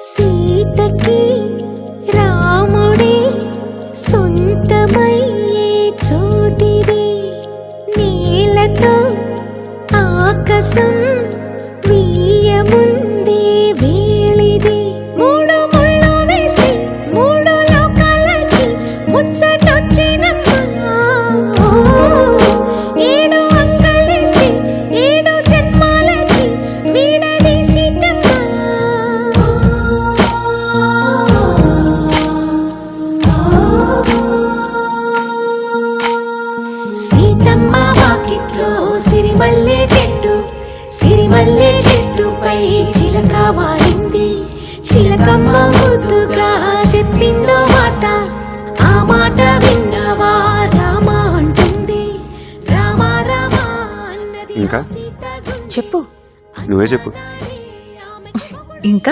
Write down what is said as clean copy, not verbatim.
సీతకి రాముడే సొంతమయ్యే చోటిది, నేలతో ఆకాశం వీయముందే వేళిది. మూడు ముళ్ళు వేస్తే మూడు లోకాలకి ముచ్చటొచ్చినమ్మా. ఏడు అంకలేస్తే ఏడు జన్మాలకి వీడదీసితమ్మా. సీతమ్మ వాకిట్లో సిరిమల్లె చెట్టు, సిరిమల్లె చెట్టుపై చిలక వాలింది. చిలకమ్మ ముద్దుగా చెప్పిందో మాట, ఆ మాట విన్నవా రామ అంటుంది. రామ రామ అన్నది ఇంకా? సీత చెప్పు నువ్వే చెప్పు. ఇంకా